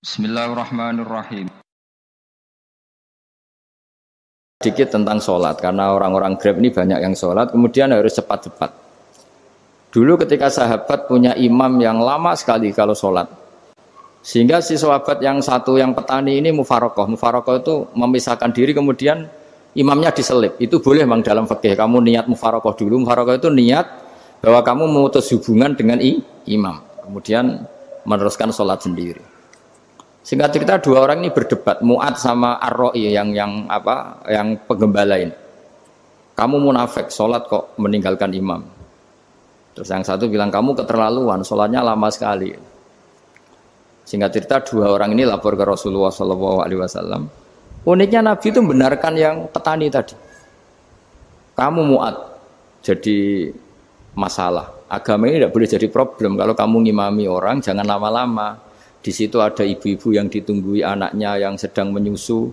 Bismillahirrahmanirrahim. Sedikit tentang sholat, karena orang-orang Grab ini banyak yang sholat, kemudian harus cepat-cepat. Dulu ketika sahabat punya imam yang lama sekali kalau sholat, sehingga si sahabat yang satu yang petani ini mufarokoh itu memisahkan diri, kemudian imamnya diselip. Itu boleh memang dalam fikih, kamu niat mufarokoh dulu. Mufarokoh itu niat bahwa kamu memutus hubungan dengan imam, kemudian meneruskan sholat sendiri. Singkat cerita, dua orang ini berdebat, Mu'ad sama Ar-Ra'i yang penggembala ini. Kamu munafik, sholat kok meninggalkan imam. Terus yang satu bilang, kamu keterlaluan, sholatnya lama sekali. Singkat cerita, dua orang ini lapor ke Rasulullah SAW. Uniknya Nabi itu membenarkan yang petani tadi. Kamu Mu'ad, jadi masalah. Agama ini tidak boleh jadi problem. Kalau kamu ngimami orang, jangan lama-lama. Di situ ada ibu-ibu yang ditunggui anaknya yang sedang menyusu,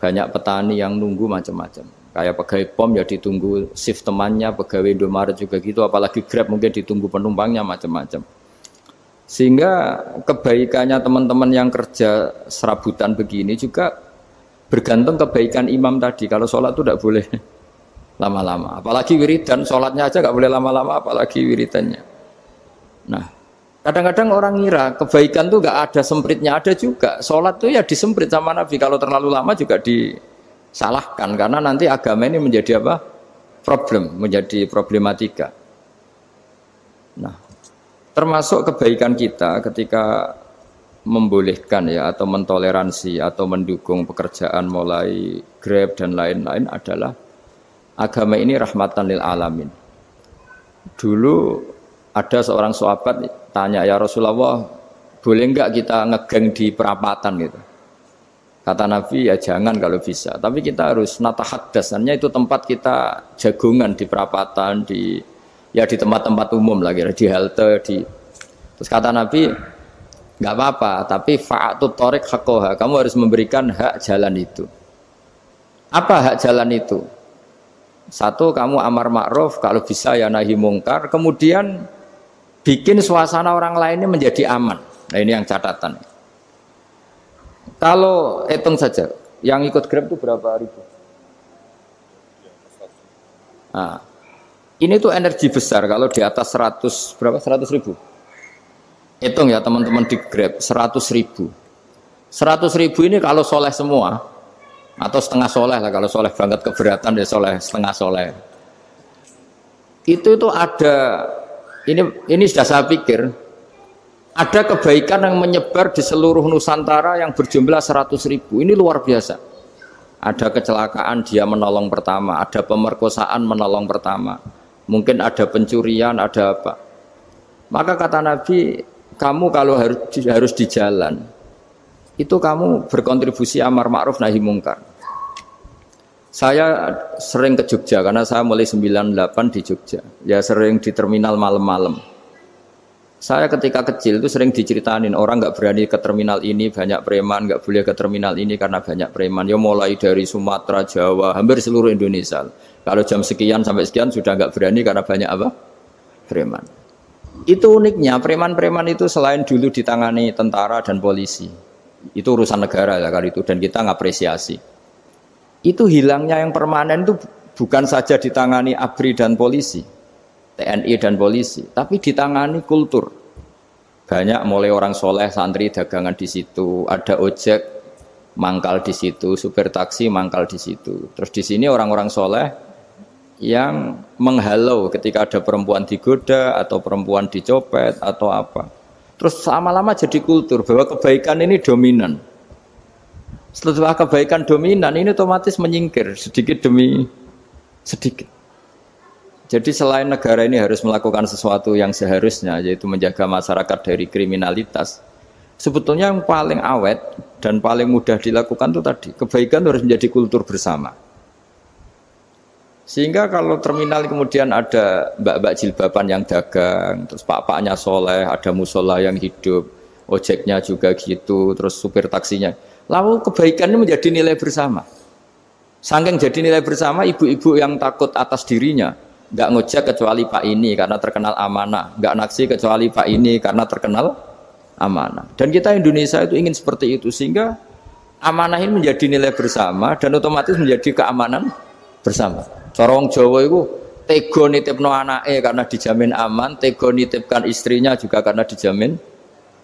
banyak petani yang nunggu macam-macam. Kayak pegawai POM ya ditunggu shift temannya, pegawai Indomaret juga gitu, apalagi Grab mungkin ditunggu penumpangnya macam-macam. Sehingga kebaikannya teman-teman yang kerja serabutan begini juga bergantung kebaikan imam tadi. Kalau sholat itu tidak boleh lama-lama, apalagi wiridan, sholatnya aja nggak boleh lama-lama, apalagi wiridannya. Nah, kadang-kadang orang ngira kebaikan tuh nggak ada sempritnya, ada juga. Sholat tuh ya disemprit sama Nabi. Kalau terlalu lama juga disalahkan, karena nanti agama ini menjadi apa? Problem, menjadi problematika. Nah, termasuk kebaikan kita ketika membolehkan ya atau mentoleransi atau mendukung pekerjaan mulai Grab dan lain-lain adalah agama ini rahmatan lil alamin. Dulu ada seorang sahabat tanya, ya Rasulullah, boleh enggak kita ngegeng di perapatan gitu? Kata Nabi, ya jangan kalau bisa. Tapi kita harus natahaddasannya, itu tempat kita jagungan di perapatan, di tempat-tempat umum lagi, di halte, Terus kata Nabi, enggak apa-apa, tapi fa'atut thoriq haqqaha, kamu harus memberikan hak jalan itu. Apa hak jalan itu? Satu, kamu amar ma'ruf, kalau bisa ya nahi mungkar, kemudian bikin suasana orang lainnya menjadi aman. Nah ini yang catatan. Kalau hitung saja, yang ikut Grab itu berapa ribu? Nah, ini tuh energi besar kalau di atas 100, berapa? 100 ribu. Hitung ya teman-teman di Grab, 100 ribu. 100 ribu ini kalau soleh semua, atau setengah soleh lah, kalau soleh banget keberatan ya soleh, setengah soleh. Itu ada, ini sudah saya pikir, ada kebaikan yang menyebar di seluruh Nusantara yang berjumlah 100 ribu. Ini luar biasa. Ada kecelakaan, dia menolong pertama. Ada pemerkosaan, menolong pertama. Mungkin ada pencurian, ada apa. Maka kata Nabi, kamu kalau harus di jalan, itu kamu berkontribusi amar ma'ruf nahi mungkar. Saya sering ke Jogja karena saya mulai 98 di Jogja. Ya sering di terminal malam-malam. Saya ketika kecil itu sering diceritain orang nggak berani ke terminal ini banyak preman, nggak boleh ke terminal ini karena banyak preman. Ya mulai dari Sumatera, Jawa, hampir seluruh Indonesia. Kalau jam sekian sampai sekian sudah nggak berani karena banyak apa? Preman. Itu uniknya preman-preman itu selain dulu ditangani tentara dan polisi. Itu urusan negara ya kali itu, dan kita ngapresiasi. Itu hilangnya yang permanen itu bukan saja ditangani ABRI dan polisi, TNI dan polisi, tapi ditangani kultur. Banyak mulai orang soleh, santri dagangan di situ, ada ojek mangkal di situ, supir taksi mangkal di situ. Terus di sini orang-orang soleh yang menghalau ketika ada perempuan digoda atau perempuan dicopet atau apa. Terus lama-lama jadi kultur bahwa kebaikan ini dominan. Setelah kebaikan dominan ini otomatis menyingkir sedikit demi sedikit. Jadi selain negara ini harus melakukan sesuatu yang seharusnya, yaitu menjaga masyarakat dari kriminalitas, sebetulnya yang paling awet dan paling mudah dilakukan itu tadi, kebaikan harus menjadi kultur bersama. Sehingga kalau terminal kemudian ada mbak-mbak jilbaban yang dagang, terus pak-paknya soleh, ada musola yang hidup, ojeknya juga gitu, terus supir taksinya, lalu kebaikan ini menjadi nilai bersama. Saking jadi nilai bersama, ibu-ibu yang takut atas dirinya, nggak ngojek kecuali pak ini karena terkenal amanah, nggak naksi kecuali pak ini karena terkenal amanah. Dan kita Indonesia itu ingin seperti itu, sehingga amanah ini menjadi nilai bersama dan otomatis menjadi keamanan bersama. Cara wong Jawa itu tego nitipno anake karena dijamin aman, tego nitipkan istrinya juga karena dijamin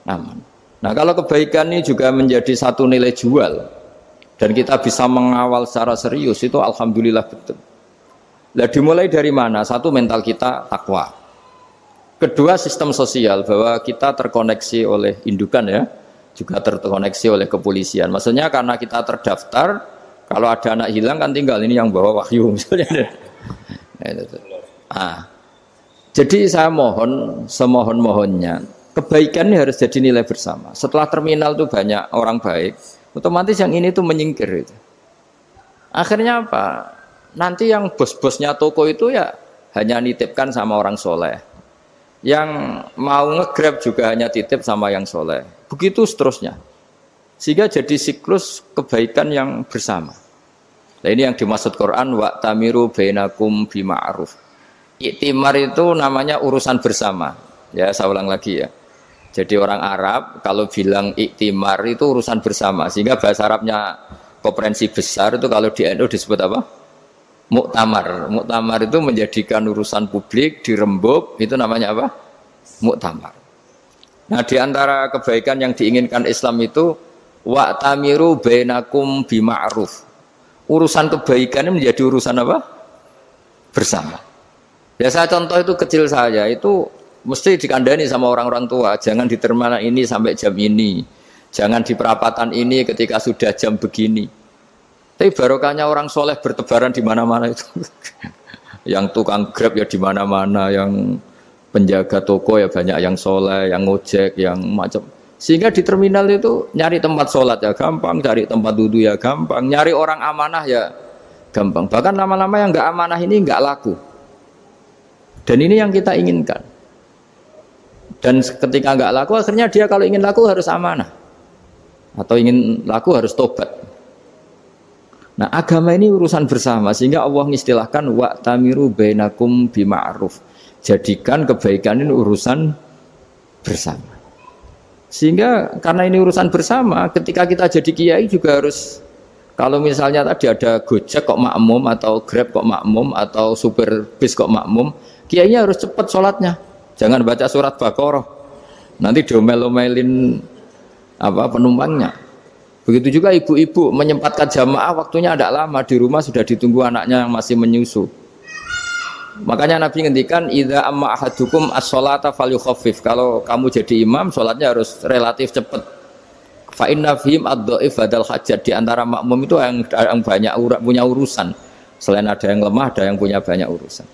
aman. Nah, kalau kebaikan ini juga menjadi satu nilai jual dan kita bisa mengawal secara serius, itu alhamdulillah betul. Nah, dimulai dari mana? Satu, mental kita takwa. Kedua, sistem sosial, bahwa kita terkoneksi oleh indukan ya, juga terkoneksi oleh kepolisian. Maksudnya karena kita terdaftar, kalau ada anak hilang kan tinggal ini yang bawa wahyu misalnya. Jadi saya mohon, semohon-mohonnya, kebaikan ini harus jadi nilai bersama. Setelah terminal itu banyak orang baik, otomatis yang ini tuh menyingkir itu. Akhirnya apa? Nanti yang bos-bosnya toko itu ya hanya nitipkan sama orang soleh. Yang mau nge-grab juga hanya titip sama yang soleh. Begitu seterusnya. Sehingga jadi siklus kebaikan yang bersama. Nah, ini yang dimaksud Quran, wa tamiru bainakum bima'ruf. Iktimar itu namanya urusan bersama. Ya, saya ulang lagi ya. Jadi orang Arab kalau bilang iktimar itu urusan bersama. Sehingga bahasa Arabnya konferensi besar itu kalau di NU disebut apa? Muktamar. Muktamar itu menjadikan urusan publik dirembuk, itu namanya apa? Muktamar. Nah, di antara kebaikan yang diinginkan Islam itu wa tamiru bainakum bima'ruf. Urusan kebaikan ini menjadi urusan apa? Bersama. Ya, saya contoh itu kecil saja, itu mesti dikandani sama orang-orang tua, jangan di terminal ini sampai jam ini, jangan di perapatan ini ketika sudah jam begini. Tapi barokahnya orang soleh bertebaran di mana-mana itu. Yang tukang grab ya di mana-mana, yang penjaga toko ya banyak yang soleh, yang ngojek, yang macam. Sehingga di terminal itu nyari tempat sholat ya gampang, cari tempat duduk ya gampang, nyari orang amanah ya gampang. Bahkan lama-lama yang nggak amanah ini nggak laku. Dan ini yang kita inginkan. Dan ketika nggak laku, akhirnya dia kalau ingin laku harus amanah. Atau ingin laku harus tobat. Nah, agama ini urusan bersama, sehingga Allah mengistilahkan wa tamiru bainakum bima'ruf. Jadikan kebaikan ini urusan bersama. Sehingga karena ini urusan bersama, ketika kita jadi kiai juga harus, kalau misalnya tadi ada Gojek kok makmum, atau Grab kok makmum, atau supir bis kok makmum, kiainya harus cepat sholatnya. Jangan baca surat Baqarah, nanti diomel-omelin penumpangnya. Begitu juga ibu-ibu menyempatkan jamaah, waktunya tidak lama, di rumah sudah ditunggu anaknya yang masih menyusu. Makanya Nabi ngendikan idza amma ahadukum as-sholata falyukhaffif. Kalau kamu jadi imam, sholatnya harus relatif cepat. Fa inna fihim ad-dhaif badal hajat. Di antara makmum itu yang banyak punya urusan. Selain ada yang lemah, ada yang punya banyak urusan.